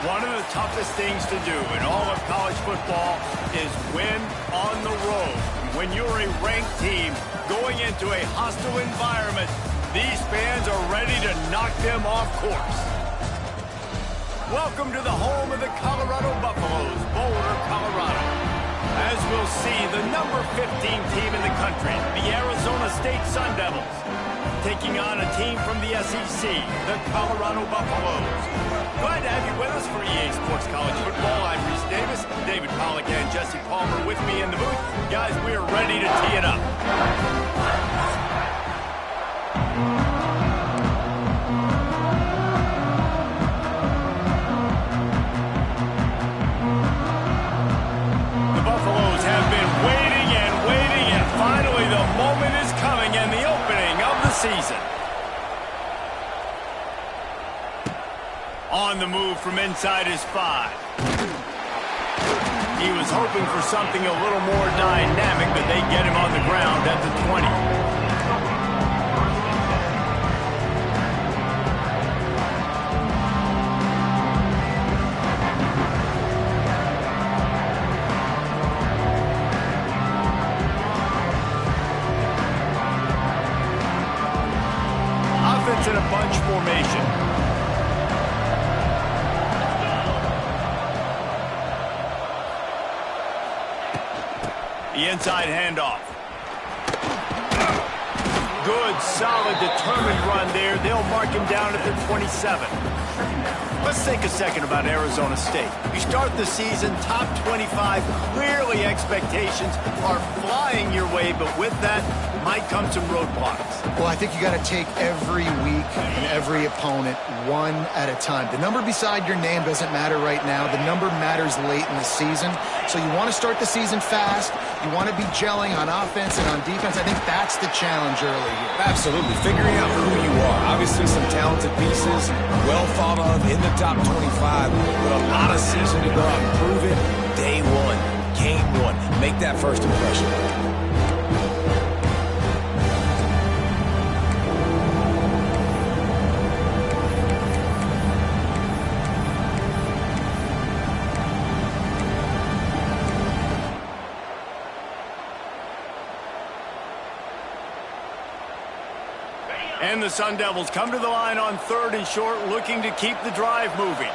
One of the toughest things to do in all of college football is win on the road. When you're a ranked team going into a hostile environment, these fans are ready to knock them off course. Welcome to the home of the Colorado Buffaloes, Boulder, Colorado. As we'll see, the number 15 team in the country, the Arizona State Sun Devils, taking on a team from the SEC, the Colorado Buffaloes. Glad to have you with us for EA Sports College Football. I'm Reese Davis, David Pollack and Jesse Palmer with me in the booth. Guys, we are ready to tee it up. The Buffaloes have been waiting and finally the moment is coming and the opening of the season. On the move from inside his 5. He was hoping for something a little more dynamic, but they get him on the ground at the 20. Offense in a bunch formation. The inside handoff. Good, solid, determined run there. They'll mark him down at the 27. Let's think a second about Arizona State. You start the season top 25. Clearly expectations are flying your way, but with that might come some roadblocks. Well, I think you got to take every week and every opponent one at a time. The number beside your name doesn't matter right now. The number matters late in the season. So you want to start the season fast. You want to be gelling on offense and on defense. I think that's the challenge early here. Absolutely. Figuring out who you are. Obviously some talented pieces, well thought of in the top 25, but a lot of season to go out and prove it. Day one, game one. Make that first impression. And the Sun Devils come to the line on 3rd and short, looking to keep the drive moving.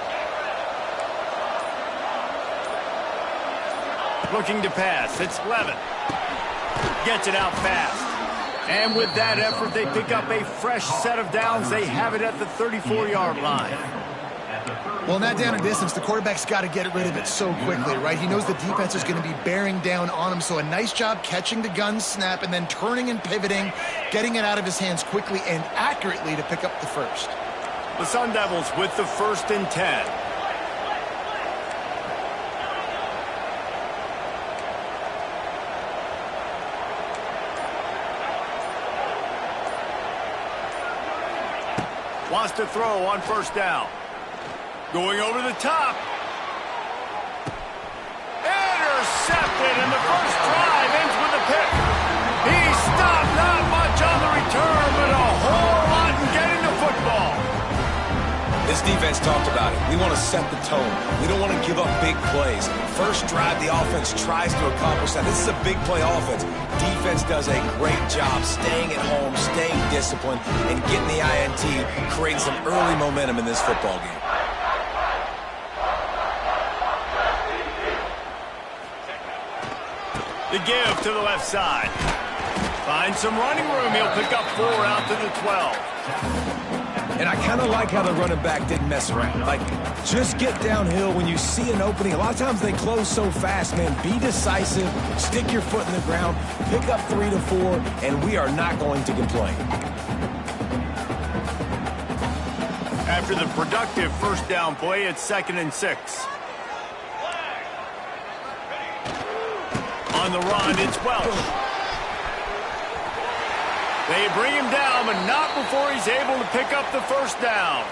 Looking to pass. It's Levin. Gets it out fast. And with that effort, they pick up a fresh set of downs. They have it at the 34-yard line. Well, in that down and distance, the quarterback's got to get rid of it so quickly, right? He knows the defense is going to be bearing down on him, so a nice job catching the gun snap and then turning and pivoting, getting it out of his hands quickly and accurately to pick up the first. The Sun Devils with the 1st and 10. Wants to throw on 1st down. Going over the top. Intercepted, and the first drive ends with a pick. He stopped, not much on the return, but a whole lot in getting the football. This defense talked about it. We want to set the tone. We don't want to give up big plays. First drive, the offense tries to accomplish that. This is a big play offense. Defense does a great job staying at home, staying disciplined, and getting the INT, creating some early momentum in this football game. The give to the left side. Finds some running room. He'll pick up 4 out to the 12. And I kind of like how the running back didn't mess around. Like, just get downhill when you see an opening. A lot of times they close so fast, man. Be decisive. Stick your foot in the ground. Pick up 3 to 4, and we are not going to complain. After the productive 1st down play, it's 2nd and 6. On the run, it's Welch. They bring him down, but not before he's able to pick up the 1st down.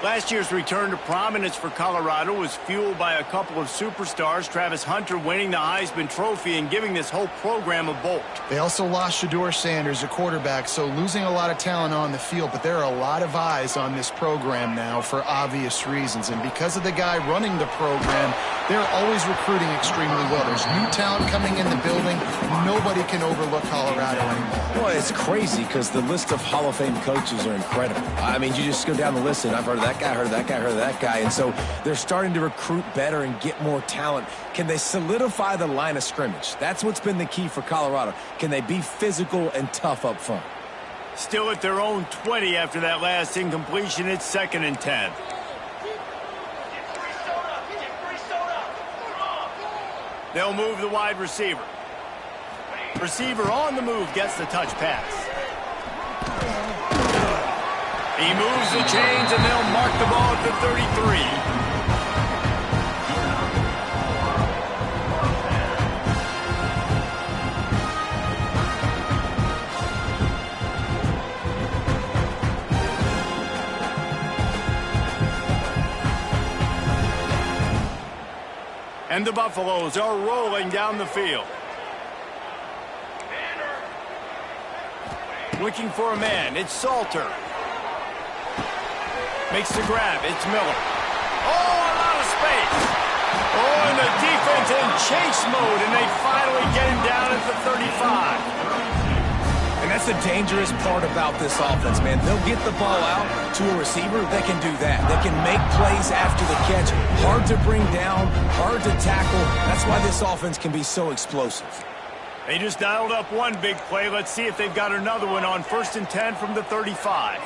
Last year's return to prominence for Colorado was fueled by a couple of superstars, Travis Hunter winning the Heisman Trophy and giving this whole program a bolt. They also lost Shedeur Sanders, a quarterback, so losing a lot of talent on the field, but there are a lot of eyes on this program now for obvious reasons. And because of the guy running the program, they're always recruiting extremely well. There's new talent coming in the building. Nobody can overlook Colorado anymore. Well, it's crazy because the list of Hall of Fame coaches are incredible. I mean, you just go down the list, and I've heard of that guy, heard of that guy, heard of that guy. And so they're starting to recruit better and get more talent. Can they solidify the line of scrimmage? That's what's been the key for Colorado. Can they be physical and tough up front? Still at their own 20 after that last incompletion. It's 2nd and 10. They'll move the wide receiver. Receiver on the move gets the touch pass. He moves the chains, and they'll mark the ball at the 33. And the Buffaloes are rolling down the field. Looking for a man. It's Salter. Makes the grab. It's Miller. Oh, a lot of space. Oh, and the defense in chase mode, and they finally get him down at the 35. And that's the dangerous part about this offense, man. They'll get the ball out to a receiver. They can do that. They can make plays after the catch. Hard to bring down, hard to tackle. That's why this offense can be so explosive. They just dialed up one big play. Let's see if they've got another one on 1st and 10 from the 35.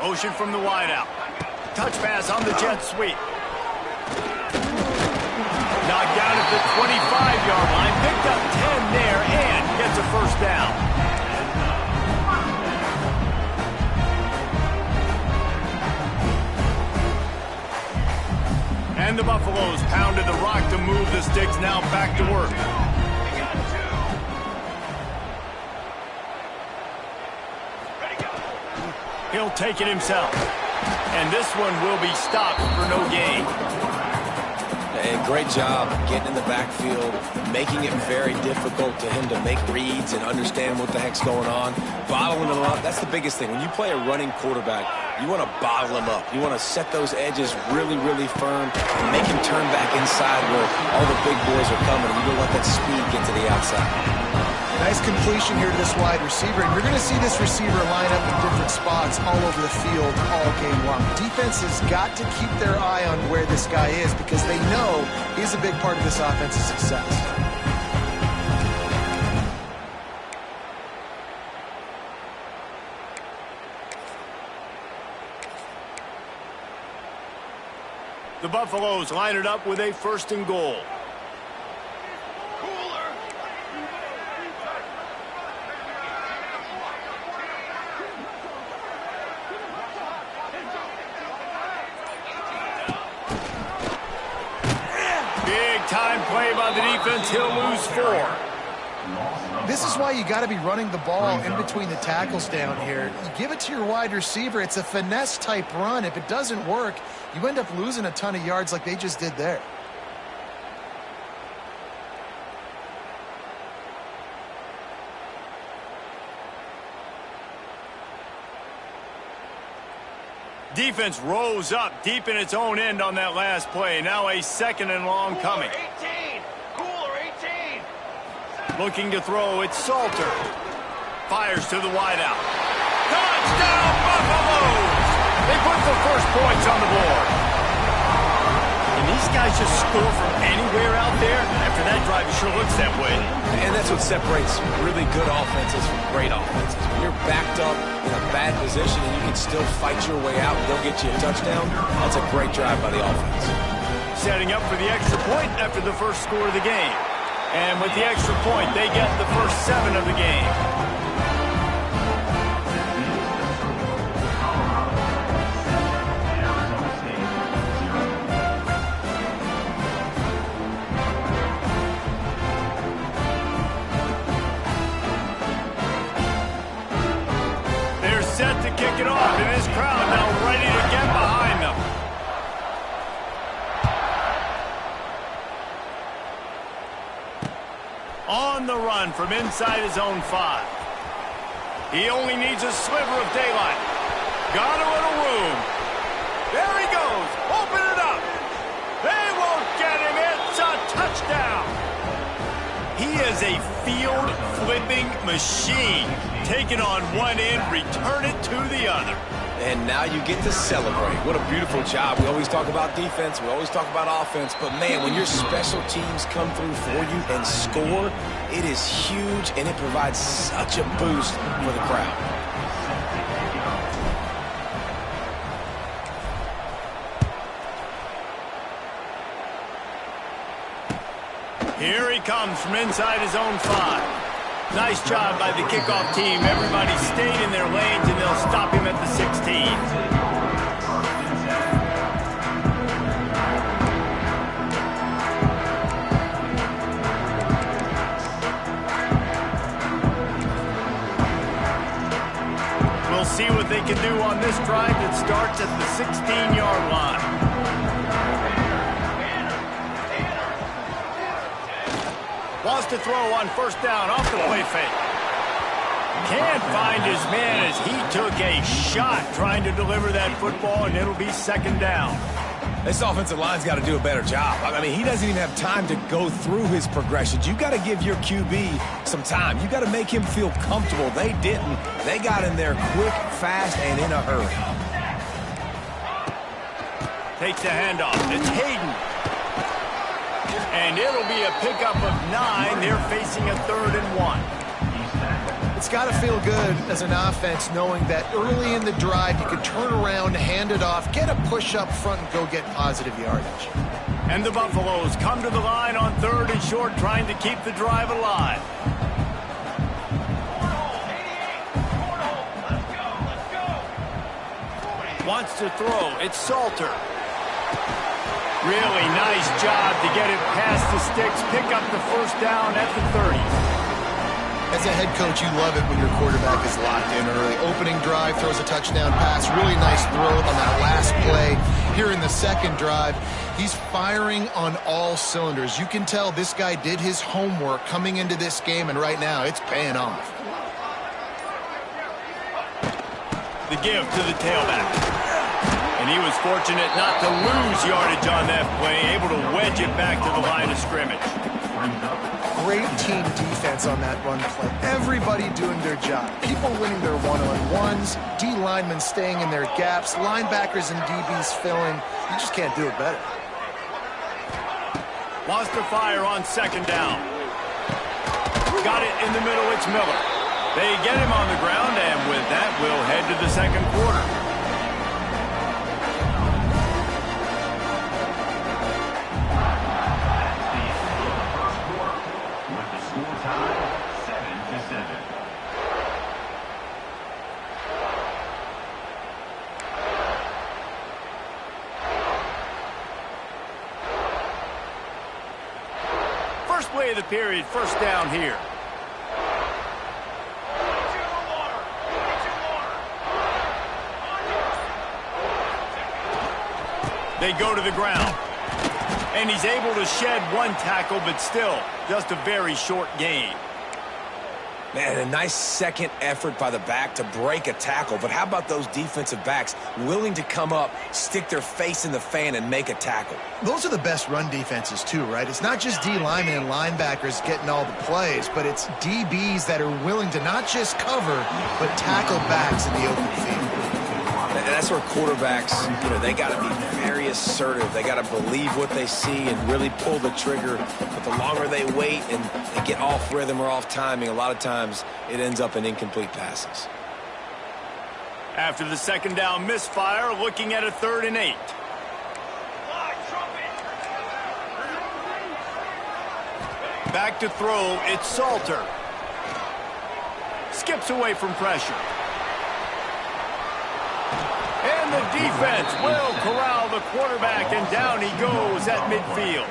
Motion from the wideout. Touch pass on the jet sweep. Knocked down at the 25-yard line. Picked up 10 there and gets a first down. And the Buffaloes pounded the rock to move the sticks. Now back to work. He'll take it himself. And this one will be stopped for no gain. Hey, great job getting in the backfield, making it very difficult to him to make reads and understand what the heck's going on. Bottling him up, that's the biggest thing. When you play a running quarterback, you want to bottle him up. You want to set those edges really, really firm and make him turn back inside where all the big boys are coming. And you don't let that speed get to the outside. Nice completion here to this wide receiver, and you're going to see this receiver line up in different spots all over the field all game long. Defense has got to keep their eye on where this guy is because they know he's a big part of this offense's success. The Buffaloes line it up with a 1st and goal. Time play by the defense. He'll lose 4. This is why you got to be running the ball in between the tackles down here. You give it to your wide receiver. It's a finesse type run. If it doesn't work, you end up losing a ton of yards like they just did there. Defense rose up deep in its own end on that last play. Now a 2nd and long coming. Cooler 18. Looking to throw, it's Salter. Fires to the wideout. Touchdown, Buffaloes! They put the first points on the board. Can these guys just score from anywhere out there? After that drive, it sure looks that way. And that's what separates really good offenses from great offenses. When you're backed up in a bad position and you can still fight your way out and they'll get you a touchdown, that's a great drive by the offense. Setting up for the extra point after the first score of the game. And with the extra point, they get the first 7 of the game. Set to kick it off, and this crowd now ready to get behind them. On the run from inside his own 5. He only needs a sliver of daylight. Got a little room. There he goes. Open it up. They won't get him. It's a touchdown. He is a field-flipping machine. Taking on one end, return it to the other. And now you get to celebrate. What a beautiful job. We always talk about defense. We always talk about offense. But, man, when your special teams come through for you and score, it is huge, and it provides such a boost for the crowd. Here he comes from inside his own 5. Nice job by the kickoff team. Everybody stayed in their lanes, and they'll stop him at the 16. We'll see what they can do on this drive that starts at the 16-yard line. Wants to throw on first down off the play fake. Can't find his man as he took a shot trying to deliver that football, and it'll be second down. This offensive line's got to do a better job. I mean, he doesn't even have time to go through his progressions. You got to give your QB some time. You got to make him feel comfortable. They didn't. They got in there quick, fast, and in a hurry. Takes the handoff. It's Hayden. And it'll be a pickup of 9. They're facing a 3rd and 1. It's got to feel good as an offense knowing that early in the drive you can turn around, hand it off, get a push up front, and go get positive yardage. And the Buffaloes come to the line on 3rd and short, trying to keep the drive alive. Wants to throw. It's Salter. Really nice job to get it past the sticks, pick up the first down at the 30. As a head coach, you love it when your quarterback is locked in early. Opening drive, throws a touchdown pass, really nice throw on that last play. Here in the second drive, he's firing on all cylinders. You can tell this guy did his homework coming into this game, and right now it's paying off. The give to the tailback. And he was fortunate not to lose yardage on that play, able to wedge it back to the line of scrimmage. Great team defense on that run play. Everybody doing their job. People winning their one-on-ones, D linemen staying in their gaps, linebackers and DBs filling. You just can't do it better. Wants to fire on second down. Got it in the middle, it's Miller. They get him on the ground, and with that, we'll head to the second quarter. First play of the period, first down here. They go to the ground. And he's able to shed one tackle, but still just a very short gain. Man, a nice second effort by the back to break a tackle. But how about those defensive backs willing to come up, stick their face in the fan, and make a tackle? Those are the best run defenses, too, right? It's not just D linemen and linebackers getting all the plays, but it's DBs that are willing to not just cover, but tackle backs in the open field. And that's where quarterbacks, they got to be very assertive. They got to believe what they see and really pull the trigger. But the longer they wait and they get off rhythm or off timing, a lot of times it ends up in incomplete passes. After the second down misfire, looking at a 3rd and 8. Back to throw, it's Salter. Skips away from pressure. And the defense will corral the quarterback, and down he goes at midfield.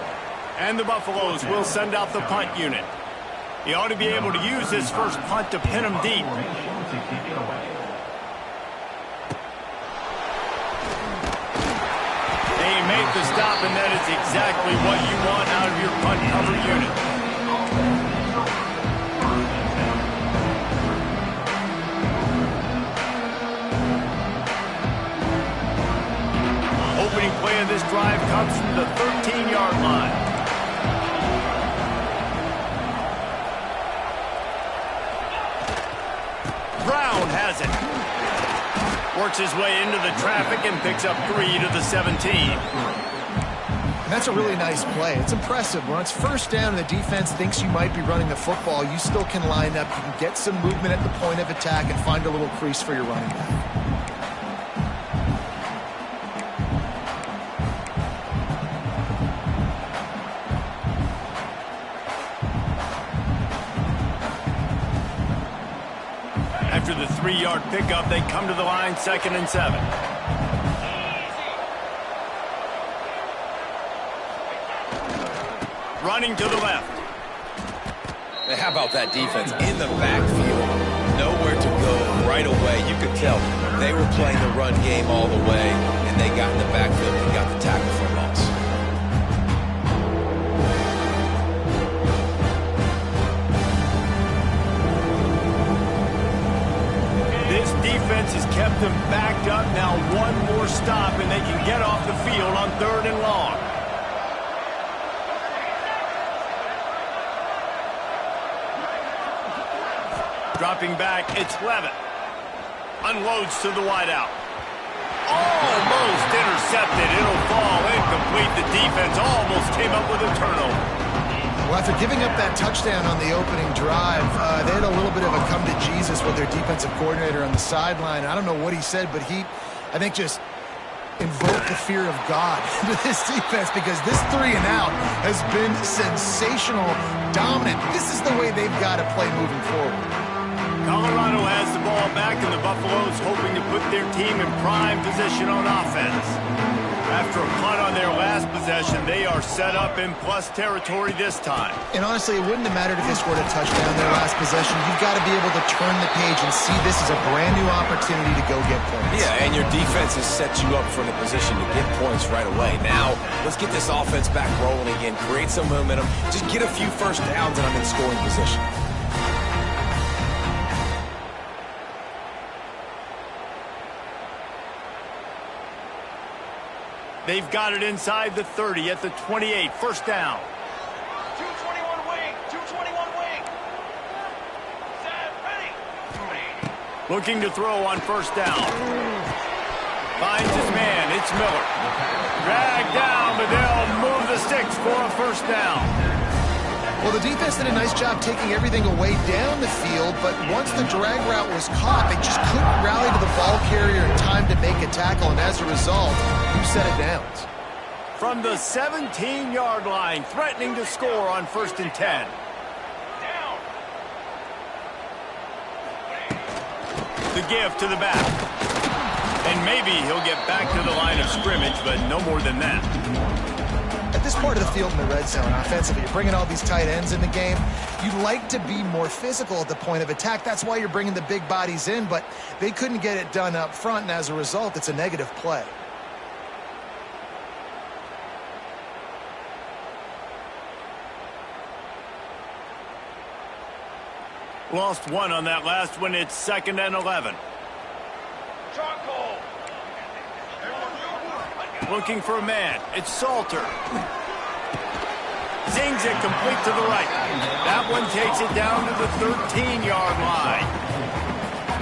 And the Buffaloes will send out the punt unit. He ought to be able to use his first punt to pin him deep. They make the stop, and that is exactly what you want out of your punt cover unit. this drive comes from the 13-yard line. Brown has it. Works his way into the traffic and picks up 3 to the 17. And that's a really nice play. It's impressive. When it's first down and the defense thinks you might be running the football, you still can line up. You can get some movement at the point of attack and find a little crease for your running back. After the 3-yard pickup, they come to the line, 2nd and 7. Running to the left. Now, how about that defense in the backfield? Nowhere to go right away. You could tell they were playing the run game all the way, and they got in the backfield and got the tackle for loss. This defense has kept them backed up. Now one more stop, and they can get off the field on 3rd and long. Dropping back, it's Levitt. Unloads to the wideout. Almost intercepted. It'll fall incomplete. The defense almost came up with a turnover. Well, after giving up that touchdown on the opening drive, they had a little bit of a come to Jesus with their defensive coordinator on the sideline. I don't know what he said, but he, I think, just invoked the fear of God into this defense, because this 3 and out has been sensational, dominant. This is the way they've got to play moving forward. Colorado has the ball back, and the Buffaloes hoping to put their team in prime position on offense. After a punt on their last possession, they are set up in plus territory this time. And honestly, it wouldn't have mattered if they scored a touchdown their last possession. You've got to be able to turn the page and see this as a brand new opportunity to go get points. Yeah, and your defense has set you up for the position to get points right away. Now, let's get this offense back rolling again, create some momentum, just get a few first downs, and I'm in scoring position. They've got it inside the 30 at the 28. First down. 221 wing. 221 wing. Set. Ready. Looking to throw on first down. Finds his man. It's Miller. Dragged down, but they'll move the sticks for a first down. Well, the defense did a nice job taking everything away down the field, but once the drag route was caught, they just couldn't rally to the ball carrier in time to make a tackle, and as a result, 2 set of downs. From the 17-yard line, threatening to score on 1st and 10. Down. The give to the back. And maybe he'll get back to the line of scrimmage, but no more than that. At this part of the field in the red zone, offensively, you're bringing all these tight ends in the game. You'd like to be more physical at the point of attack. That's why you're bringing the big bodies in, but they couldn't get it done up front, and as a result, it's a negative play. Lost 1 on that last one. It's 2nd and 11. Charcoal. Looking for a man. It's Salter. Zings it complete to the right. That one takes it down to the 13-yard line.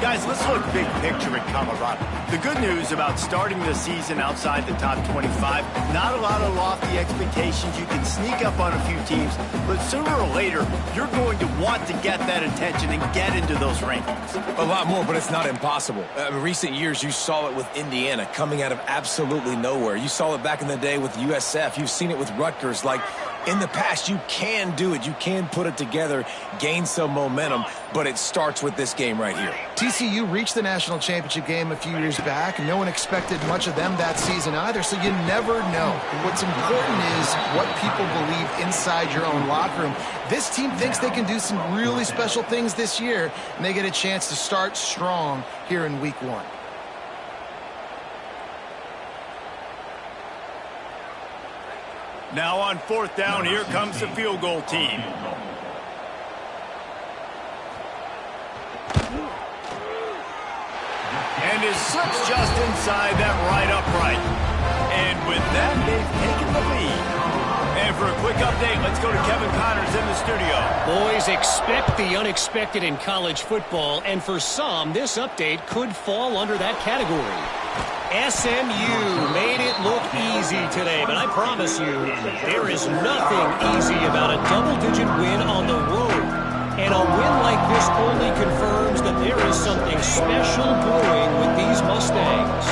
Guys, let's look big picture at Colorado. The good news about starting the season outside the top 25, not a lot of lofty expectations. You can sneak up on a few teams, but sooner or later, you're going to want to get that attention and get into those rankings. A lot more, but it's not impossible. In recent years, you saw it with Indiana coming out of absolutely nowhere. You saw it back in the day with USF. You've seen it with Rutgers. Like, in the past, you can do it. You can put it together, gain some momentum, but it starts with this game right here. TCU reached the national championship game a few years back, and no one expected much of them that season either, so you never know. What's important is what people believe inside your own locker room. This team thinks they can do some really special things this year, and they get a chance to start strong here in week 1. Now on 4th down, here comes the field goal team. And his slips just inside that right upright. And With that, they've taken the lead. And for a quick update, let's go to Kevin Connors in the studio. Boys, expect the unexpected in college football, and for some, this update could fall under that category. SMU made it look easy today, but I promise you, there is nothing easy about a double-digit win on the road. And a win like this only confirms that there is something special brewing with these Mustangs.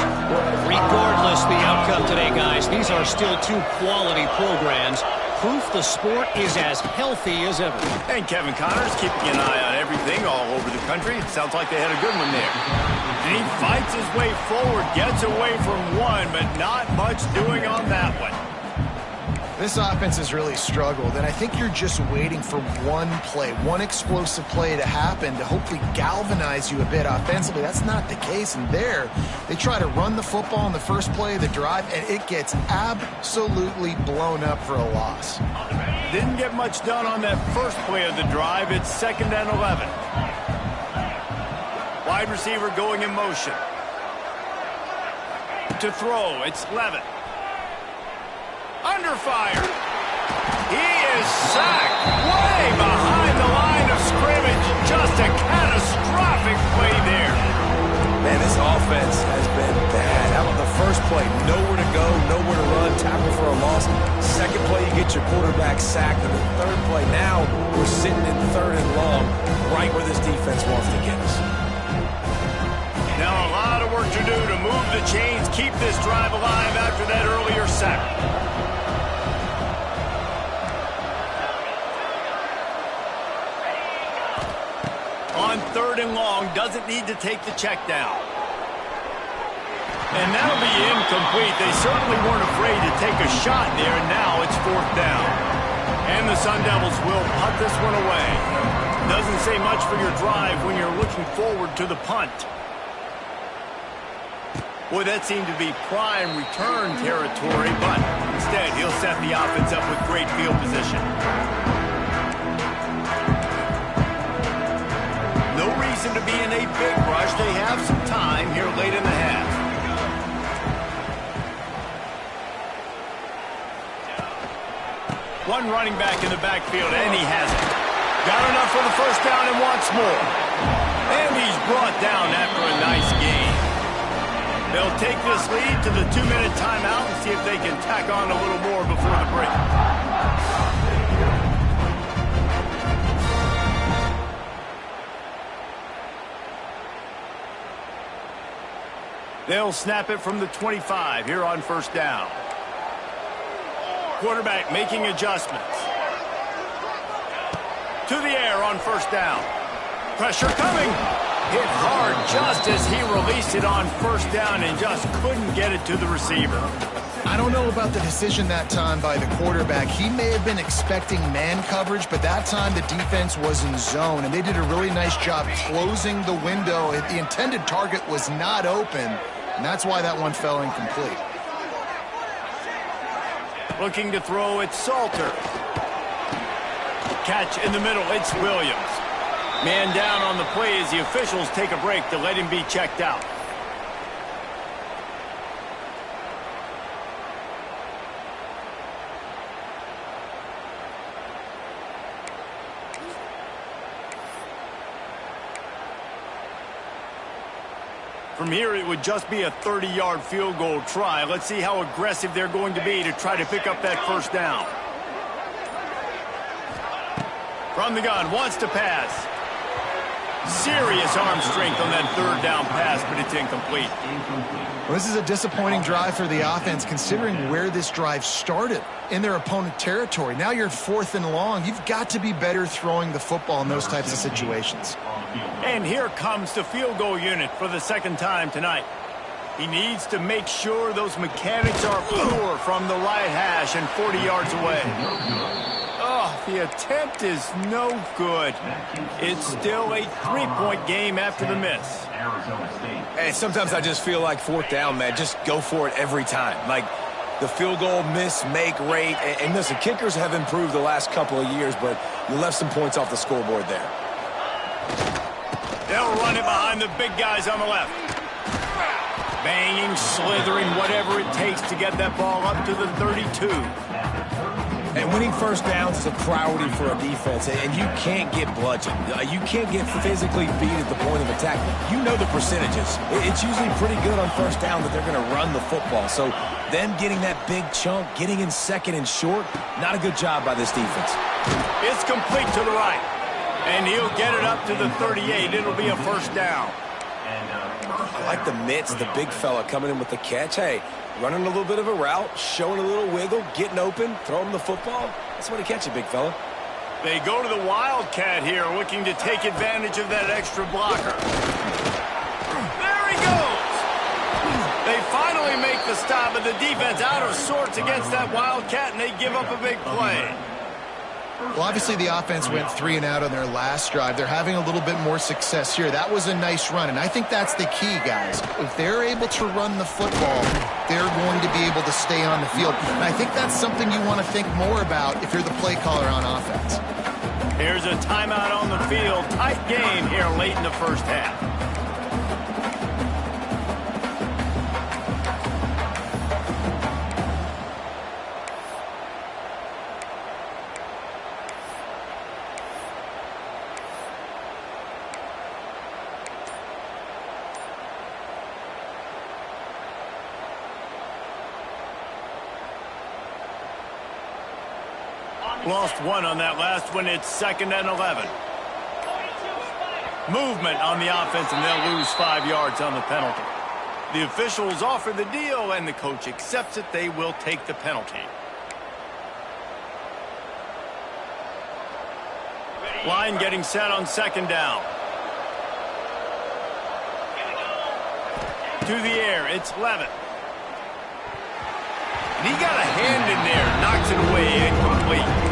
Regardless the outcome today, guys, these are still two quality programs. Proof the sport is as healthy as ever. And Kevin Connors keeping an eye on everything all over the country. It sounds like they had a good one there. And he fights his way forward, gets away from one, but not much doing on that one. This offense has really struggled, and I think you're just waiting for one play, one explosive play to happen to hopefully galvanize you a bit offensively. That's not the case, and there, they try to run the football in the first play of the drive, and it gets absolutely blown up for a loss. Didn't get much done on that first play of the drive. It's 2nd and 11. Wide receiver going in motion. To throw, it's Levitt. Under fire. He is sacked way behind the line of scrimmage. Just a catastrophic play there. Man, this offense has been bad. How about the first play? Nowhere to go, nowhere to run, tackle for a loss. Second play, you get your quarterback sacked. And the third play, now we're sitting in 3rd and long, right where this defense wants to get us. Now a lot of work to do to move the chains, keep this drive alive after that earlier sack. On 3rd and long, doesn't need to take the check down. And that'll be incomplete. They certainly weren't afraid to take a shot there, and now it's 4th down. And the Sun Devils will punt this one away. Doesn't say much for your drive when you're looking forward to the punt. Boy, that seemed to be prime return territory, but instead he'll set the offense up with great field position. No reason to be in a big rush. They have some time here late in the half. One running back in the backfield, and he has it. Got enough for the first down and wants more. And he's brought down after a nice gain. They'll take this lead to the 2-minute timeout and see if they can tack on a little more before the break. They'll snap it from the 25 here on 1st down. Quarterback making adjustments. To the air on 1st down. Pressure coming. Hit hard just as he released it on 1st down and just couldn't get it to the receiver. I don't know about the decision that time by the quarterback. He may have been expecting man coverage, but that time the defense was in zone, and they did a really nice job closing the window. The intended target was not open, and that's why that one fell incomplete. Looking to throw, it's Salter. Catch in the middle, it's Williams. Man down on the play as the officials take a break to let him be checked out. From here, it would just be a 30-yard field goal try. Let's see how aggressive they're going to be to try to pick up that 1st down. From the gun, wants to pass. Serious arm strength on that 3rd down pass, but it's incomplete. Well, this is a disappointing drive for the offense, considering where this drive started, in their opponent territory. Now you're 4th and long. You've got to be better throwing the football in those types of situations. And here comes the field goal unit for the 2nd time tonight. He needs to make sure those mechanics are pure from the right hash and 40 yards away. Oh, the attempt is no good. It's still a 3-point game after the miss. Hey, sometimes I just feel like 4th down, man. Just go for it every time. Like the field goal miss-make rate. And listen, kickers have improved the last couple of years, but you left some points off the scoreboard there. They'll run it behind the big guys on the left. Banging, slithering, whatever it takes to get that ball up to the 32. And winning first downs is a priority for a defense, and you can't get bludgeoned. You can't get physically beat at the point of attack. You know the percentages. It's usually pretty good on first down that they're going to run the football. So them getting that big chunk, getting in second and short, not a good job by this defense. It's complete to the right. And he'll get it up to the 38. It'll be a first down. I like the mitts, the big fella coming in with the catch. Hey, running a little bit of a route, showing a little wiggle, getting open, throw him the football. That's the way to catch it, big fella. They go to the Wildcat here, looking to take advantage of that extra blocker. There he goes! They finally make the stop, and the defense out of sorts against that Wildcat, and they give up a big play. Well, obviously the offense went 3 and out on their last drive. They're having a little bit more success here. That was a nice run, and I think that's the key, guys. If they're able to run the football, they're going to be able to stay on the field. And I think that's something you want to think more about if you're the play caller on offense. Here's a timeout on the field. Tight game here late in the first half. Lost one on that last one. It's 2nd and 11. Movement on the offense, and they'll lose 5 yards on the penalty. The officials offer the deal, and the coach accepts it. They will take the penalty. Line getting set on 2nd down. To the air, it's Levitt. And he got a hand in there, knocks it away, incomplete.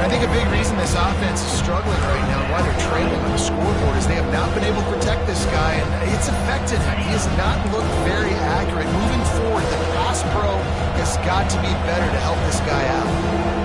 I think a big reason this offense is struggling right now, why they're trailing on the scoreboard, is they have not been able to protect this guy, and it's affected him. He has not looked very accurate. Moving forward, the pass pro has got to be better to help this guy out.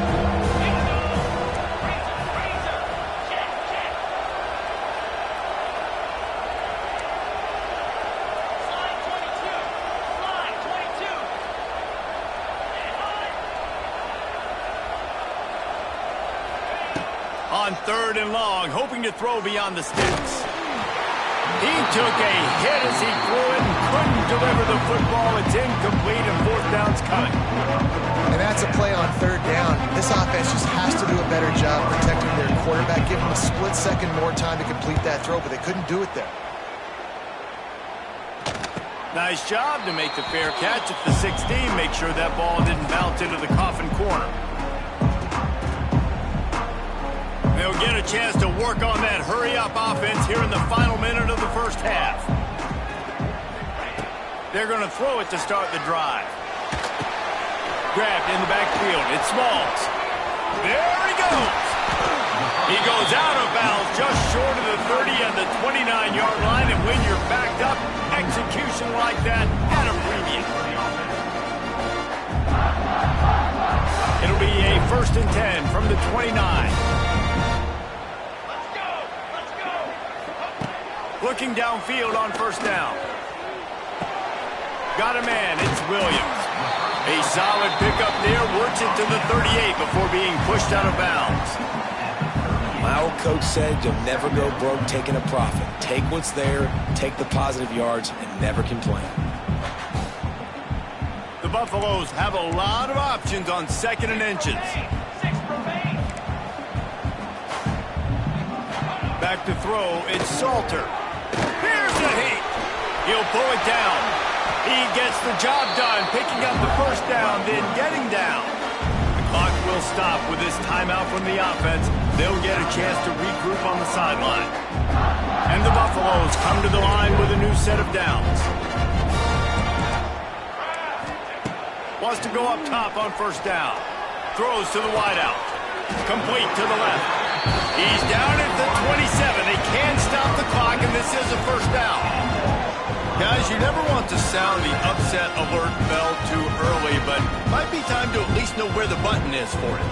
On 3rd and long, hoping to throw beyond the sticks. He took a hit as he threw it and couldn't deliver the football. It's incomplete, and 4th down's coming. And that's a play on 3rd down. This offense just has to do a better job protecting their quarterback, give him a split second more time to complete that throw, but they couldn't do it there. Nice job to make the fair catch at the 16. Make sure that ball didn't bounce into the coffin corner. They'll get a chance to work on that hurry-up offense here in the final minute of the first half. They're going to throw it to start the drive. Grabbed in the backfield. It's Smalls. There he goes. He goes out of bounds just short of the 30 and the 29-yard line. And when you're backed up, execution like that at a premium. It'll be a 1st and 10 from the 29. Looking downfield on 1st down. Got a man, it's Williams. A solid pickup there, works it to the 38 before being pushed out of bounds. My old coach said you'll never go broke taking a profit. Take what's there, take the positive yards, and never complain. The Buffaloes have a lot of options on 2nd and inches. Back to throw, it's Salter. Here's the hit. He'll pull it down. He gets the job done, picking up the 1st down, then getting down. The clock will stop with this timeout from the offense. They'll get a chance to regroup on the sideline. And the Buffaloes come to the line with a new set of downs. Wants to go up top on 1st down. Throws to the wideout. Complete to the left. He's down at the 27. They can stop the clock, and this is a 1st down. Guys, you never want to sound the upset alert bell too early, but might be time to at least know where the button is for it.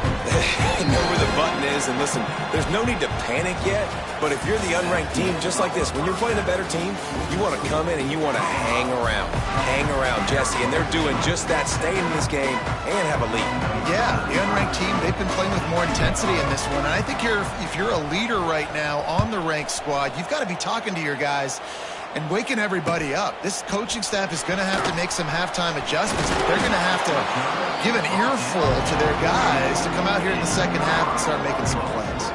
Know where the button is, and listen, there's no need to panic yet, but if you're the unranked team, just like this, when you're playing a better team, you want to come in and you want to hang around. Hang around, Jesse, and they're doing just that, staying in this game and have a lead. Yeah, the unranked team, they've been playing with more intensity in this one, and I think if you're a leader right now on the ranked squad, you've got to be talking to your guys and waking everybody up. This coaching staff is going to have to make some halftime adjustments. They're going to have to give an earful to their guys to come out here in the second half and start making some plays.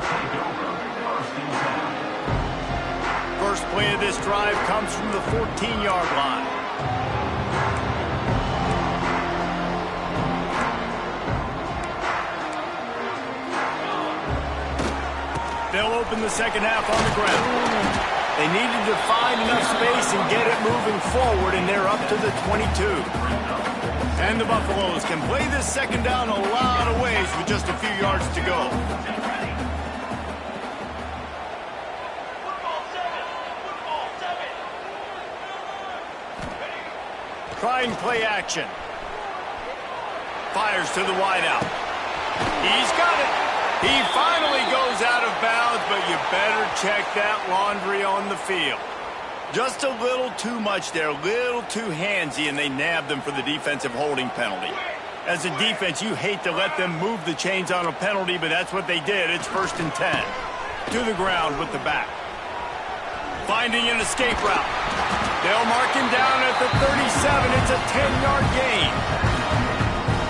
First play of this drive comes from the 14-yard line. They'll open the second half on the ground. They needed to find enough space and get it moving forward, and they're up to the 22. And the Buffaloes can play this second down a lot of ways with just a few yards to go. Trying play action. Fires to the wideout. He's got it. He finally goes out of bounds, but you better check that laundry on the field. Just a little too much there, a little too handsy, and they nabbed them for the defensive holding penalty. As a defense, you hate to let them move the chains on a penalty, but that's what they did. It's 1st and 10. To the ground with the back. Finding an escape route. They'll mark him down at the 37. It's a 10-yard gain.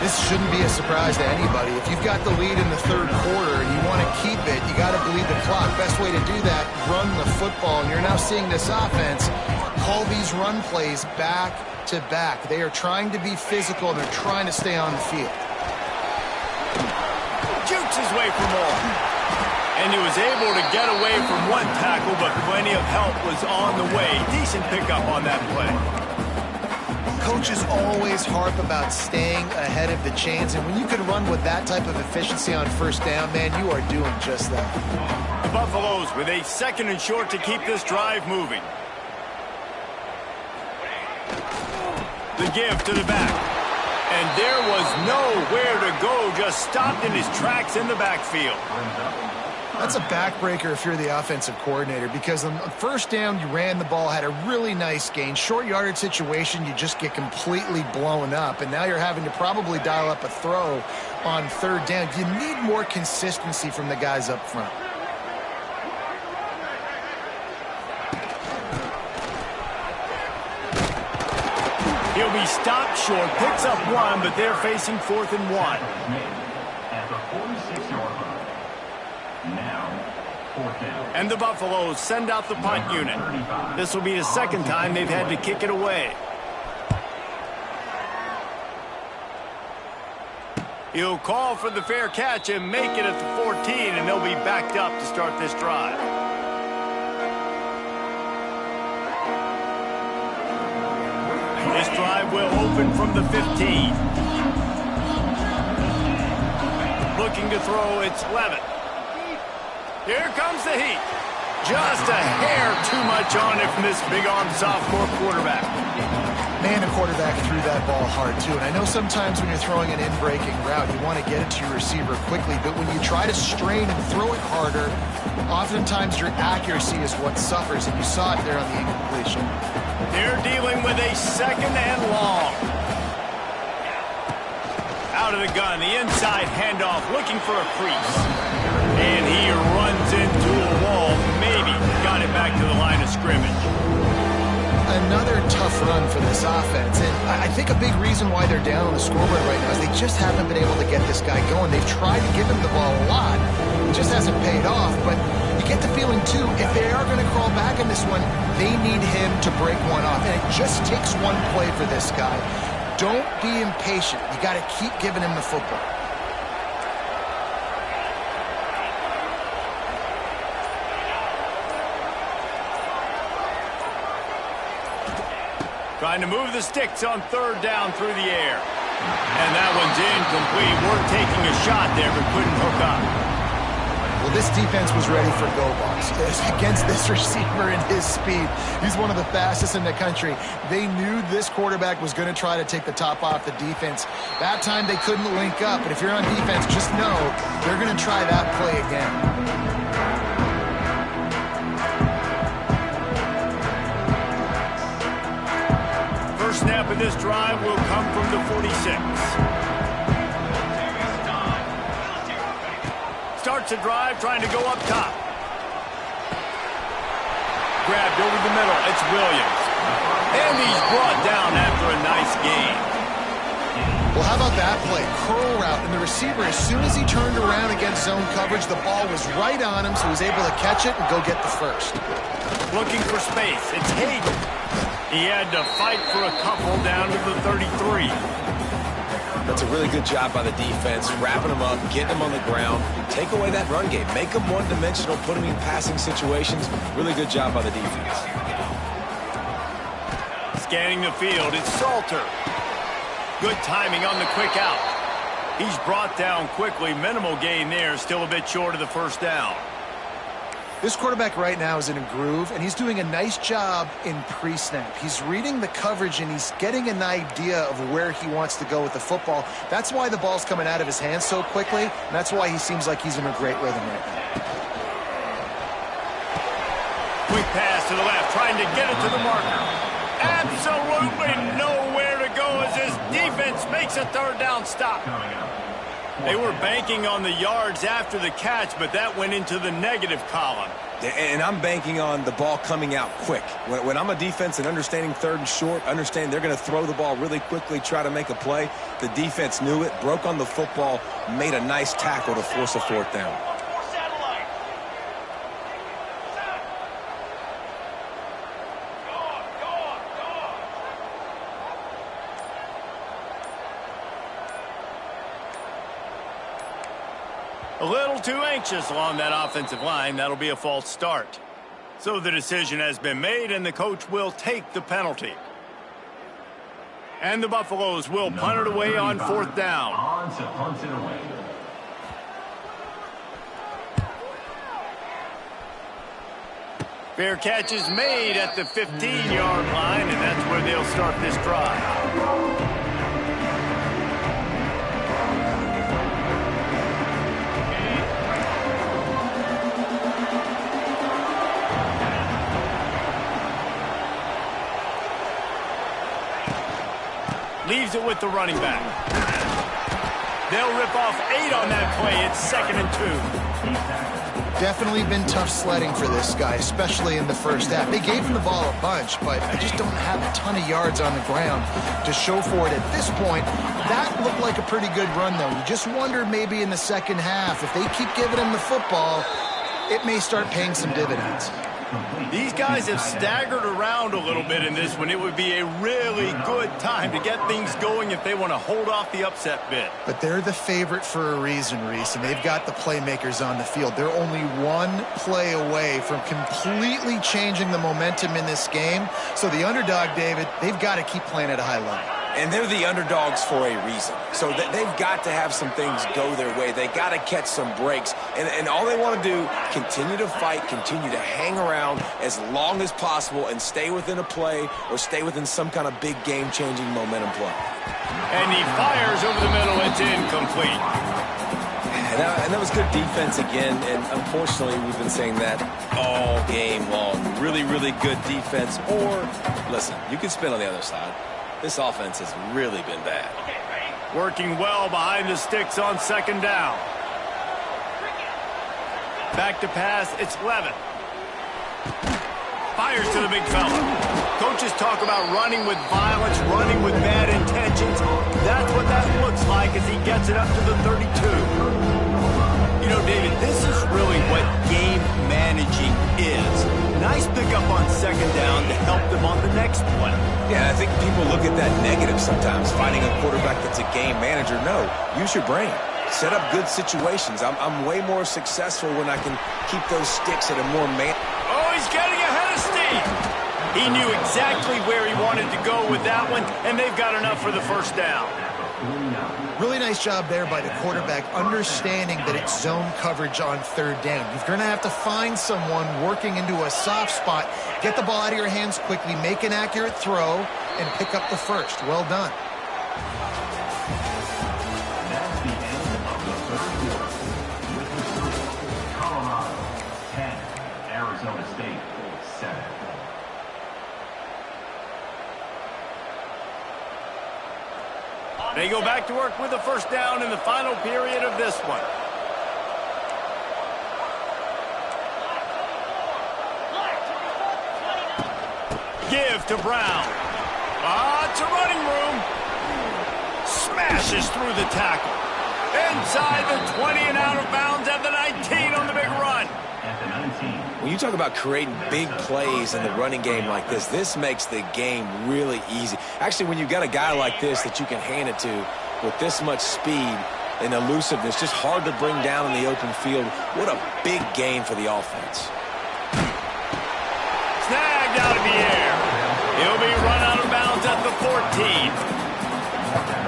This shouldn't be a surprise to anybody. If you've got the lead in the third quarter and you want to keep it, you got to bleed the clock. Best way to do that, run the football. And you're now seeing this offense call these run plays back to back. They are trying to be physical, and they're trying to stay on the field. Jukes his way for more. And he was able to get away from one tackle, but plenty of help was on the way. Decent pickup on that play. Coaches always harp about staying ahead of the chains, and when you can run with that type of efficiency on first down, man, you are doing just that. The Buffaloes with a 2nd and short to keep this drive moving. The give to the back. And there was nowhere to go, just stopped in his tracks in the backfield. That's a backbreaker if you're the offensive coordinator, because on first down, you ran the ball, had a really nice gain. Short yardage situation, you just get completely blown up, and now you're having to probably dial up a throw on 3rd down. You need more consistency from the guys up front. He'll be stopped short, picks up 1, but they're facing 4th and 1. At the 46-yard line. Now, 4th down. And the Buffaloes send out the punt unit. This will be the 2nd time they've had to kick it away. He'll call for the fair catch and make it at the 14, and they'll be backed up to start this drive. This drive will open from the 15. Looking to throw, it's Levitt. Here comes the heat. Just a hair too much on it from this big-armed sophomore quarterback. Man, the quarterback threw that ball hard, too. And I know sometimes when you're throwing an in-breaking route, you want to get it to your receiver quickly. But when you try to strain and throw it harder, oftentimes your accuracy is what suffers. And you saw it there on the incompletion. They're dealing with a 2nd and long. Out of the gun, the inside handoff, looking for a crease. And he runs into a wall. Maybe got it back to the line of scrimmage. Another tough run for this offense. And I think a big reason why they're down on the scoreboard right now is they just haven't been able to get this guy going. They've tried to give him the ball a lot. It just hasn't paid off. But you get the feeling, too, if they are going to crawl back in this one, they need him to break one off. And it just takes one play for this guy. Don't be impatient. You got to keep giving him the football. Trying to move the sticks on 3rd down through the air. And that one's incomplete. We're taking a shot there, but couldn't hook up. Well, this defense was ready for go balls against this receiver and his speed. He's one of the fastest in the country. They knew this quarterback was going to try to take the top off the defense. That time they couldn't link up, but if you're on defense, just know they're going to try that play again. First snap of this drive will come from the 46. Starts the drive trying to go up top. Grabbed over the middle. It's Williams. And he's brought down after a nice gain. Well, how about that play? Curl route, and the receiver, as soon as he turned around against zone coverage, the ball was right on him, so he was able to catch it and go get the first. Looking for space. It's Hayden. He had to fight for a couple down to the 33. That's a really good job by the defense, wrapping them up, getting them on the ground, take away that run game, make them one-dimensional, put them in passing situations. Really good job by the defense. Scanning the field, it's Salter. Good timing on the quick out. He's brought down quickly. Minimal gain there, still a bit short of the first down. This quarterback right now is in a groove, and he's doing a nice job in pre-snap. He's reading the coverage, and he's getting an idea of where he wants to go with the football. That's why the ball's coming out of his hands so quickly, and that's why he seems like he's in a great rhythm right now. Quick pass to the left, trying to get it to the marker. Absolutely nowhere to go as his defense makes a third down stop. They were banking on the yards after the catch, but that went into the negative column. And I'm banking on the ball coming out quick. When I'm a defense and understanding third and short, understand they're going to throw the ball really quickly, try to make a play. The defense knew it, broke on the football, made a nice tackle to force a fourth down. A little too anxious along that offensive line. That'll be a false start. So the decision has been made, and the coach will take the penalty. And the Buffaloes will punt it away on fourth down. On to punt it away. Fair catch is made at the 15-yard line, and that's where they'll start this drive. Leaves it with the running back. They'll rip off 8 on that play. It's 2nd and 2. Definitely been tough sledding for this guy, especially in the first half. They gave him the ball a bunch, but they just don't have a ton of yards on the ground to show for it at this point. That looked like a pretty good run, though. You just wonder maybe in the second half, if they keep giving him the football, it may start paying some dividends. These guys have staggered around a little bit in this one. It would be a really good time to get things going if they want to hold off the upset bid. But they're the favorite for a reason, Reese, and they've got the playmakers on the field. They're only one play away from completely changing the momentum in this game. So the underdog, David, they've got to keep playing at a high level. And they're the underdogs for a reason. So they've got to have some things go their way. They got to catch some breaks. And all they want to do, continue to fight, continue to hang around as long as possible and stay within a play or stay within some kind of big game-changing momentum play. And he fires over the middle. It's incomplete. And that was good defense again. And unfortunately, we've been saying that all game long. Really, really good defense. Or, listen, you can spin on the other side. This offense has really been bad. Working well behind the sticks on 2nd down. Back to pass, it's Levin. Fires to the big fella. Coaches talk about running with violence, running with bad intentions. That's what that looks like as he gets it up to the 32. You know, David, this is really what game managing is. Nice pickup on 2nd down to help them on the next play. Yeah, I think people look at that negative sometimes, finding a quarterback that's a game manager. No, use your brain. Set up good situations. I'm way more successful when I can keep those sticks at a more Oh, he's getting ahead of steam. He knew exactly where he wanted to go with that one, and they've got enough for the first down. Really nice job there by the quarterback, understanding that it's zone coverage on third down. You're going to have to find someone working into a soft spot, get the ball out of your hands quickly, make an accurate throw, and pick up the first. Well done. That's the end of the third quarter. With the score, Colorado 10, Arizona State 7. They go back to work with a first down in the final period of this one. Give to Brown. It's a running room. Smashes through the tackle. Inside the 20 and out of bounds at the 19 on the big run. At the 19. When you talk about creating big plays in the running game like this makes the game really easy. Actually, when you've got a guy like this that you can hand it to with this much speed and elusiveness, just hard to bring down in the open field, what a big gain for the offense. Snagged out of the air. He'll be run out of bounds at the 14.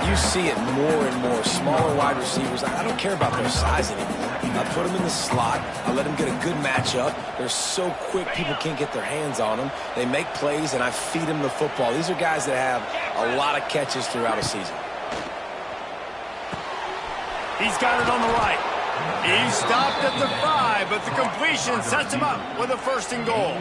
You see it more and more. Smaller wide receivers, I don't care about their size anymore. I put them in the slot. I let them get a good matchup. They're so quick, people can't get their hands on them. They make plays, and I feed them the football. These are guys that have a lot of catches throughout a season. He's got it on the right. He's stopped at the 5, but the completion sets him up with a first and goal.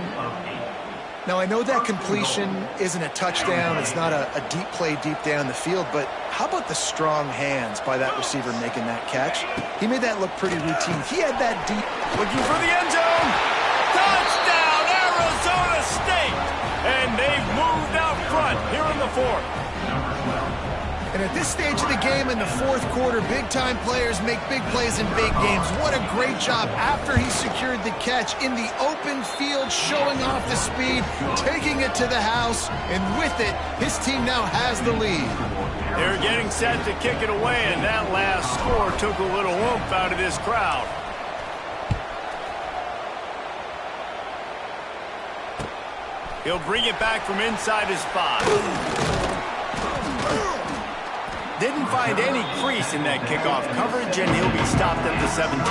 Now, I know that completion isn't a touchdown. It's not a deep play deep down the field, but how about the strong hands by that receiver making that catch? He made that look pretty routine. He had that deep. Looking for the end zone. Touchdown, Arizona State. And they've moved out front here in the 4th. And at this stage of the game in the 4th quarter, big-time players make big plays in big games. What a great job after he secured the catch in the open field, showing off the speed, taking it to the house, and with it, his team now has the lead. They're getting set to kick it away, and that last score took a little oomph out of this crowd. He'll bring it back from inside his 5. Didn't find any crease in that kickoff coverage, and he'll be stopped at the 17.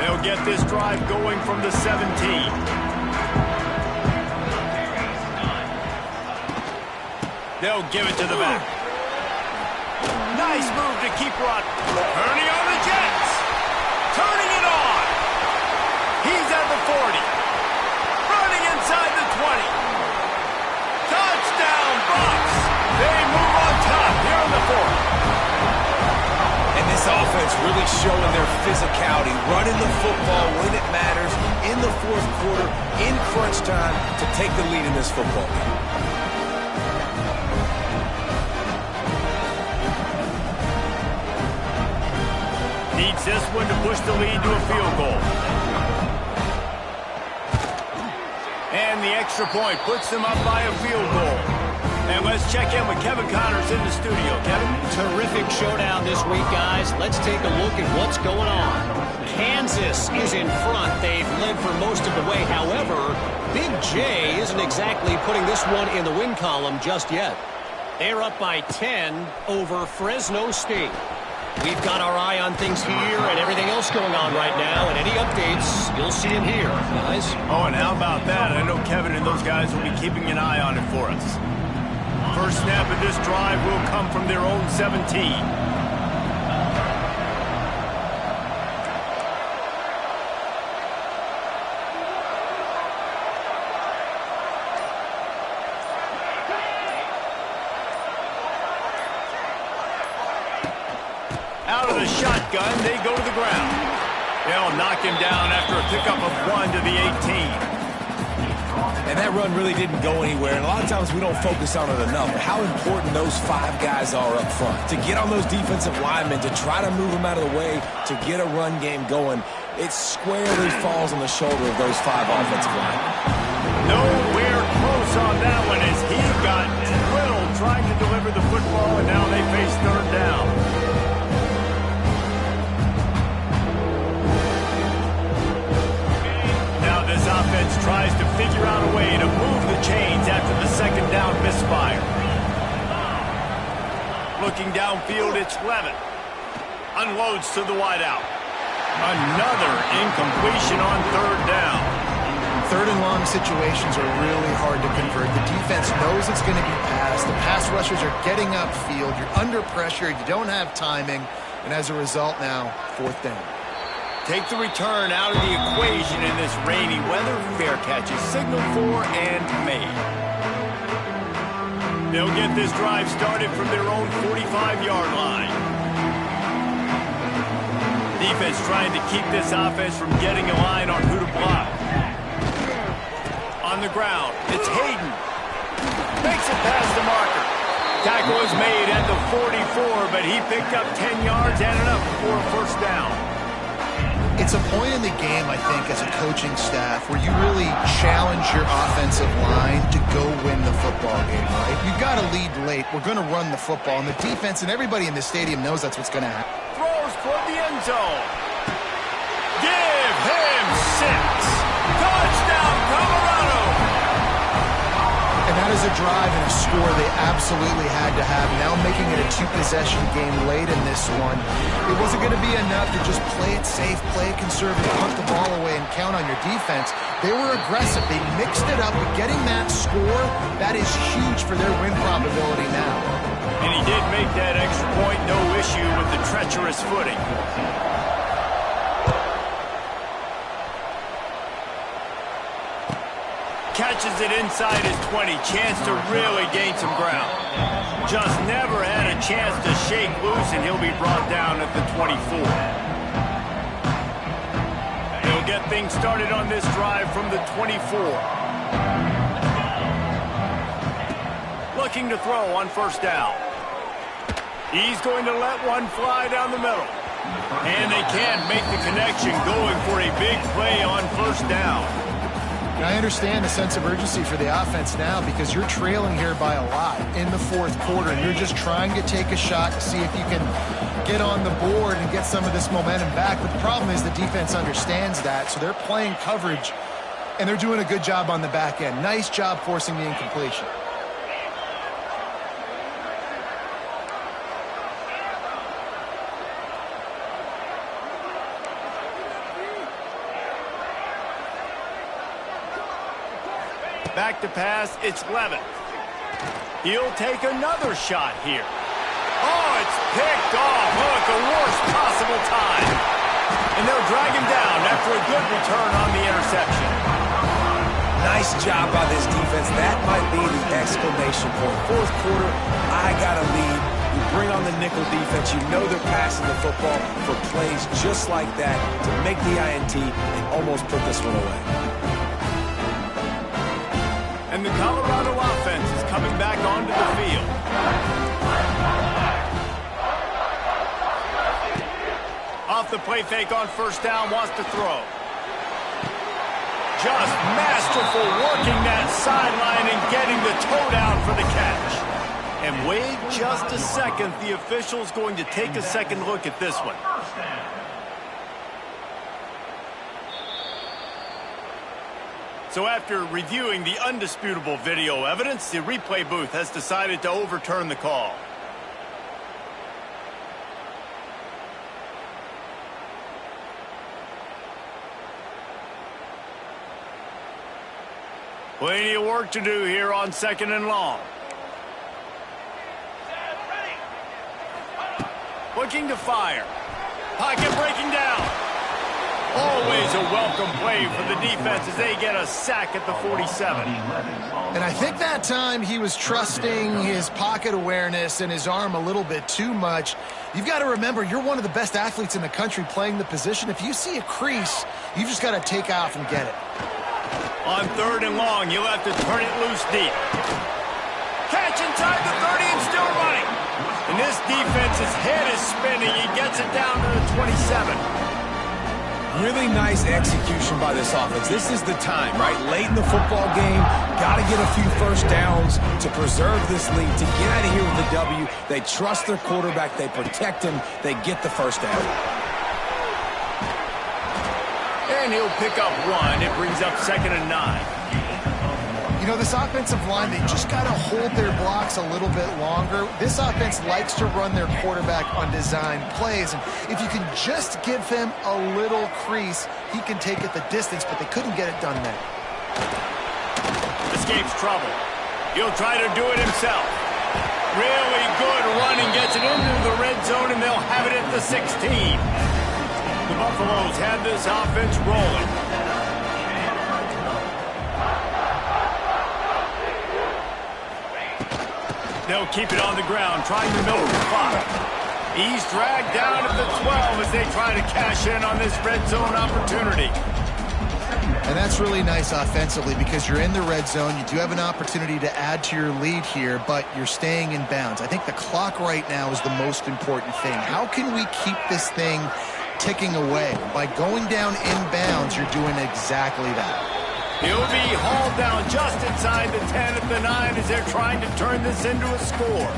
They'll get this drive going from the 17. They'll give it to the back. Nice move to keep running. Turning on the Jets. Turning it on. He's at the 40. Inside the 20. Touchdown, Bucks. They move on top here in the 4th. And this offense really showing their physicality, running the football when it matters, in the 4th quarter, in crunch time, to take the lead in this football game. Needs this one to push the lead to a field goal. And the extra point puts them up by a field goal. And let's check in with Kevin Connors in the studio. Kevin? Terrific showdown this week, guys. Let's take a look at what's going on. Kansas is in front. They've led for most of the way. However, Big J isn't exactly putting this one in the win column just yet. They're up by 10 over Fresno State. We've got our eye on things here and everything else going on right now, and any updates, you'll see them here, guys. Oh, and how about that? I know Kevin and those guys will be keeping an eye on it for us. First snap of this drive will come from their own 17. Out of the shotgun, they go to the ground. They'll knock him down after a pickup of 1 to the 18. And that run really didn't go anywhere, and a lot of times we don't focus on it enough. But how important those 5 guys are up front. To get on those defensive linemen, to try to move them out of the way, to get a run game going, it squarely falls on the shoulder of those 5 offensive linemen. Nowhere close on that one as he got drilled trying to deliver the football, and now they face third down. This offense defense tries to figure out a way to move the chains after the second down misfire. Looking downfield, it's Levitt. Unloads to the wideout. Another incompletion on third down. Third and long situations are really hard to convert. The defense knows it's going to be passed. The pass rushers are getting upfield. You're under pressure. You don't have timing. And as a result now, fourth down. Take the return out of the equation in this rainy weather. Fair catch is signaled for and made. They'll get this drive started from their own 45-yard line. Defense trying to keep this offense from getting a line on who to block. On the ground, it's Hayden. Makes it past the marker. Tackle was made at the 44, but he picked up 10 yards and enough for a first down. It's a point in the game, I think, as a coaching staff where you really challenge your offensive line to go win the football game, right? You've got to lead late. We're going to run the football, and the defense and everybody in the stadium knows that's what's going to happen. Throws toward the end zone. Give him 6. Touchdown, Colorado! And that is a drive and a score they absolutely had to have. Now making it a two-possession game late in this one. It wasn't going to be enough to just play it safe, play it conservative, punt the ball away, and count on your defense. They were aggressive. They mixed it up, but getting that score, that is huge for their win probability now. And he did make that extra point, no issue with the treacherous footing. Catches it inside his 20. Chance to really gain some ground. Just never had a chance to shake loose, and he'll be brought down at the 24. He'll get things started on this drive from the 24. Looking to throw on first down. He's going to let one fly down the middle. And they can't make the connection, going for a big play on first down. I understand the sense of urgency for the offense now because you're trailing here by a lot in the fourth quarter, and you're just trying to take a shot to see if you can get on the board and get some of this momentum back. But the problem is the defense understands that, so they're playing coverage, and they're doing a good job on the back end. Nice job forcing the incompletion. Back to pass, it's Levitt. He'll take another shot here. Oh, it's picked off. Oh, at the worst possible time. And they'll drag him down after a good return on the interception. Nice job by this defense. That might be the exclamation point. Fourth quarter, I got a lead. You bring on the nickel defense. You know they're passing the football for plays just like that to make the INT and almost put this one away. And the Colorado offense is coming back onto the field. Off the play fake on first down, wants to throw. Just masterful working that sideline and getting the toe down for the catch. And wait just a second, the official's going to take a second look at this one. So after reviewing the undisputable video evidence, the replay booth has decided to overturn the call. Plenty of work to do here on second and long. Looking to fire. Pocket breaking down. Always a welcome play for the defense as they get a sack at the 47. And I think that time he was trusting his pocket awareness and his arm a little bit too much. You've got to remember, you're one of the best athletes in the country playing the position. If you see a crease, you've just got to take off and get it. On third and long, you'll have to turn it loose deep. Catch inside the 30 and still running. And this defense's head is spinning. He gets it down to the 27. Really nice execution by this offense. This is the time, right? Late in the football game, got to get a few first downs to preserve this lead, to get out of here with the W. They trust their quarterback. They protect him. They get the first down. And he'll pick up 1. It brings up 2nd and 9. You know, this offensive line, they just got to hold their blocks a little bit longer. This offense likes to run their quarterback on design plays, and if you can just give him a little crease, he can take it the distance, but they couldn't get it done there. Escapes trouble. He'll try to do it himself. Really good running, gets it into the red zone, and they'll have it at the 16. The Buffaloes have this offense rolling. They'll keep it on the ground, trying to milk the clock. He's dragged down at the 12 as they try to cash in on this red zone opportunity. And that's really nice offensively because you're in the red zone. You do have an opportunity to add to your lead here, but you're staying in bounds. I think the clock right now is the most important thing. How can we keep this thing ticking away? By going down in bounds, you're doing exactly that. He'll be hauled down just inside the 10 at the 9 as they're trying to turn this into a score.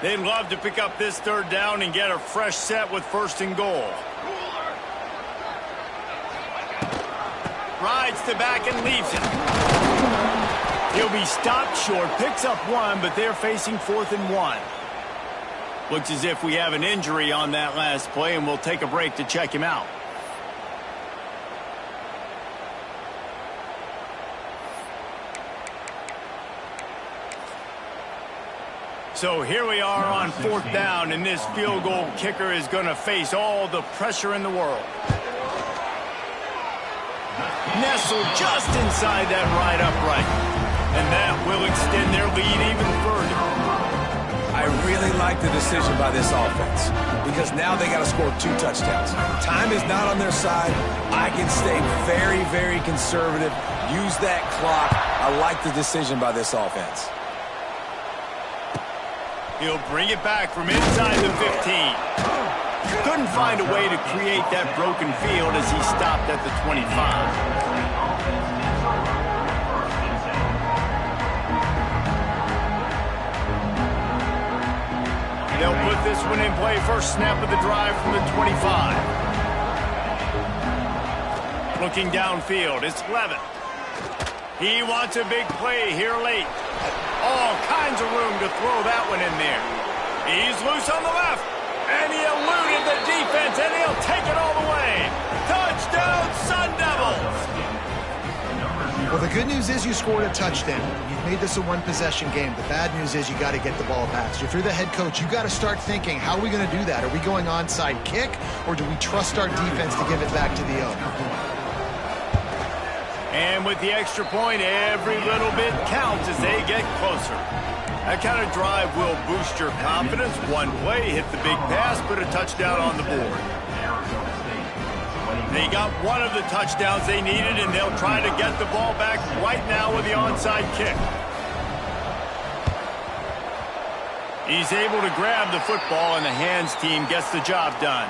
They'd love to pick up this 3rd down and get a fresh set with 1st and goal. Rides the back and leaves it. He'll be stopped short, picks up 1, but they're facing 4th and 1. Looks as if we have an injury on that last play, and we'll take a break to check him out. So here we are on 4th down, and this field goal kicker is going to face all the pressure in the world. Nestled just inside that right upright, and that will extend their lead even further. I really like the decision by this offense because now they got to score 2 touchdowns. Time is not on their side. I can stay very, very conservative, use that clock. I like the decision by this offense. He'll bring it back from inside the 15. Couldn't find a way to create that broken field as he stopped at the 25. They'll put this one in play. First snap of the drive from the 25. Looking downfield, it's Levitt. He wants a big play here late. All kinds of room to throw that one in there. He's loose on the left. And he eluded the defense, and he'll take it all the way. Touchdown, Sun Devils! Well, the good news is you scored a touchdown. You've made this a one-possession game. The bad news is you got to get the ball back. So if you're the head coach, you got to start thinking, how are we going to do that? Are we going onside kick, or do we trust our defense to give it back to the owner? And with the extra point, every little bit counts as they get closer. That kind of drive will boost your confidence. One play, hit the big pass, put a touchdown on the board. They got one of the touchdowns they needed, and they'll try to get the ball back right now with the onside kick. He's able to grab the football, and the hands team gets the job done.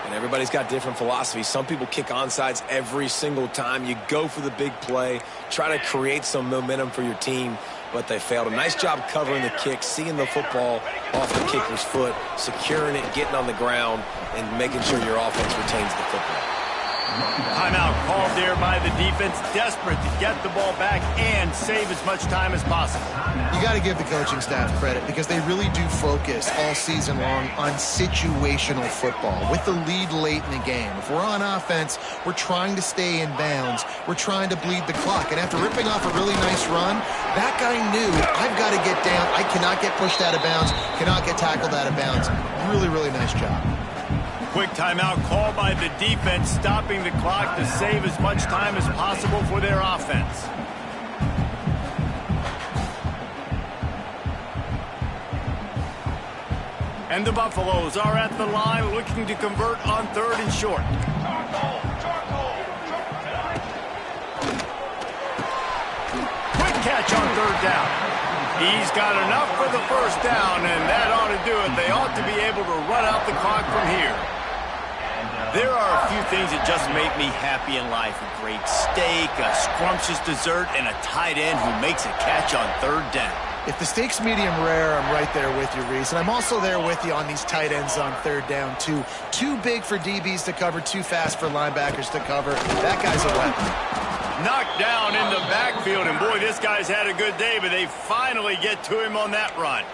And everybody's got different philosophies. Some people kick onside every single time. You go for the big play, try to create some momentum for your team, but they failed. A nice job covering the kick, seeing the football off the kicker's foot, securing it, getting on the ground, and making sure your offense retains the football. Timeout called there by the defense, desperate to get the ball back and save as much time as possible. You got to give the coaching staff credit because they really do focus all season long on situational football. With the lead late in the game, if we're on offense, we're trying to stay in bounds. We're trying to bleed the clock. And after ripping off a really nice run, that guy knew, I've got to get down. I cannot get pushed out of bounds, cannot get tackled out of bounds. Really, really nice job. Quick timeout called by the defense, stopping the clock to save as much time as possible for their offense. And the Buffaloes are at the line looking to convert on 3rd and short. Quick catch on 3rd down. He's got enough for the 1st down, and that ought to do it. They ought to be able to run out the clock from here. There are a few things that just make me happy in life. A great steak, a scrumptious dessert, and a tight end who makes a catch on 3rd down. If the steak's medium rare, I'm right there with you, Reese. And I'm also there with you on these tight ends on third down, too. Too big for DBs to cover, too fast for linebackers to cover. That guy's a weapon. Knocked down in the backfield, and boy, this guy's had a good day, but they finally get to him on that run.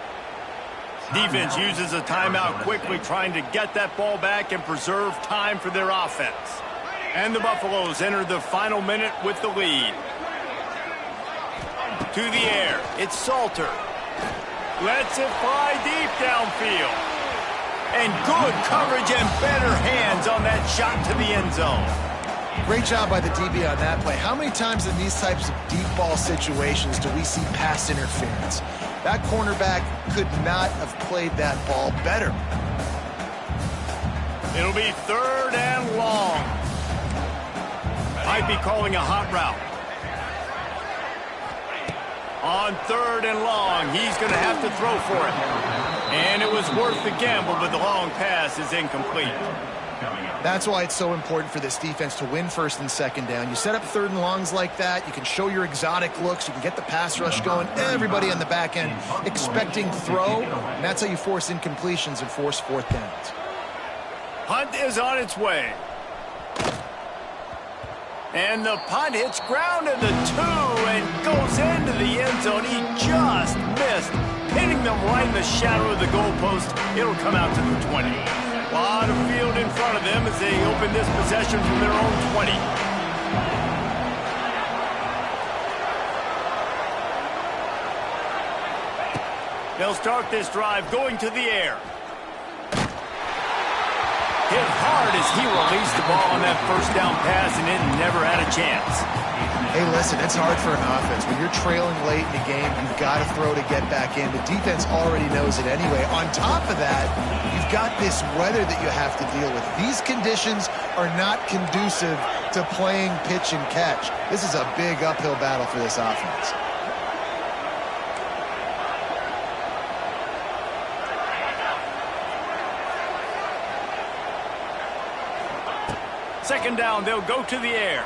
Defense uses a timeout quickly, trying to get that ball back and preserve time for their offense. And the Buffaloes enter the final minute with the lead. To the air, it's Salter. Lets it fly deep downfield. And good coverage and better hands on that shot to the end zone. Great job by the DB on that play. How many times in these types of deep ball situations do we see pass interference? That cornerback could not have played that ball better. It'll be 3rd and long. Might be calling a hot route. On 3rd and long, he's going to have to throw for it. And it was worth the gamble, but the long pass is incomplete. That's why it's so important for this defense to win 1st and 2nd down. You set up 3rd and longs like that, you can show your exotic looks, you can get the pass rush going, everybody on the back end expecting throw, and that's how you force incompletions and force 4th downs. Punt is on its way. And the punt hits ground in the 2 and goes into the end zone. He just missed, hitting them right in the shadow of the goalpost. It'll come out to the 20. A lot of field in front of them as they open this possession from their own 20. They'll start this drive going to the air. Hit hard as he released the ball on that 1st down pass, and it never had a chance. Hey, listen, it's hard for an offense. When you're trailing late in the game, you've got to throw to get back in. The defense already knows it anyway. On top of that, you've got this weather that you have to deal with. These conditions are not conducive to playing pitch and catch. This is a big uphill battle for this offense. 2nd down, they'll go to the air.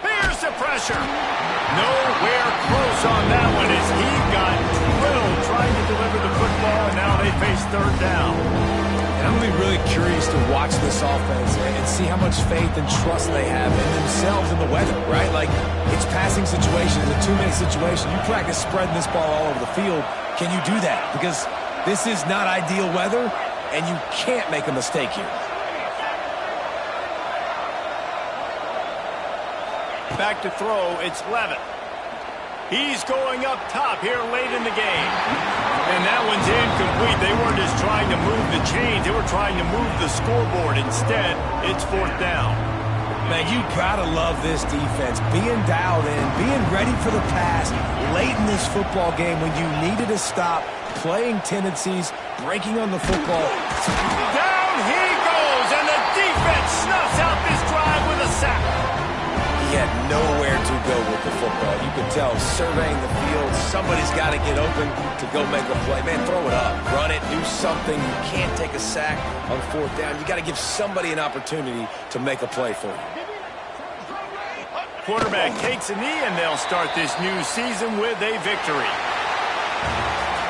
Here's the pressure. Nowhere close on that one as he got drilled trying to deliver the football, and now they face 3rd down. And I'm going to be really curious to watch this offense and see how much faith and trust they have in themselves and the weather, right? Like, it's passing situations, a 2-minute situation. You practice spreading this ball all over the field. Can you do that? Because this is not ideal weather, and you can't make a mistake here. Back to throw, it's Levitt. He's going up top here late in the game. And that one's incomplete. They weren't just trying to move the chains, they were trying to move the scoreboard. Instead, it's 4th down. Man, you gotta love this defense. Being dialed in, being ready for the pass late in this football game when you needed to stop, playing tendencies, breaking on the football. Down he goes, and the defense snuffs out this drive with a sack. He had nowhere to go with the football. You could tell surveying the field, somebody's got to get open to go make a play. Man, throw it up, run it, do something. You can't take a sack on 4th down. You got to give somebody an opportunity to make a play for you. Quarterback takes a knee, and they'll start this new season with a victory.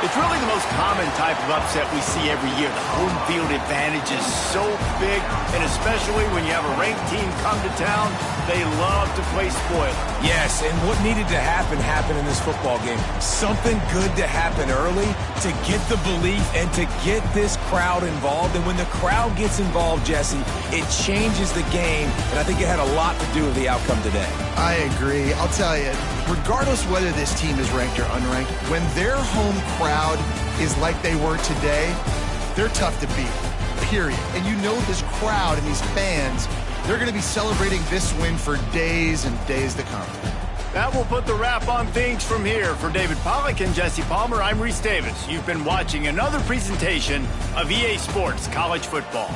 It's really the most common type of upset we see every year. The home field advantage is so big, and especially when you have a ranked team come to town, they love to play spoiler. Yes, and what needed to happen happened in this football game. Something good to happen early to get the belief and to get this crowd involved. And when the crowd gets involved, Jesse, it changes the game, and I think it had a lot to do with the outcome today. I agree. I'll tell you, regardless whether this team is ranked or unranked, when their home crowd is like they were today, they're tough to beat, period. And you know this crowd and these fans, they're going to be celebrating this win for days and days to come. That will put the wrap on things from here. For David Pollack and Jesse Palmer, I'm Reese Davis. You've been watching another presentation of EA Sports College Football.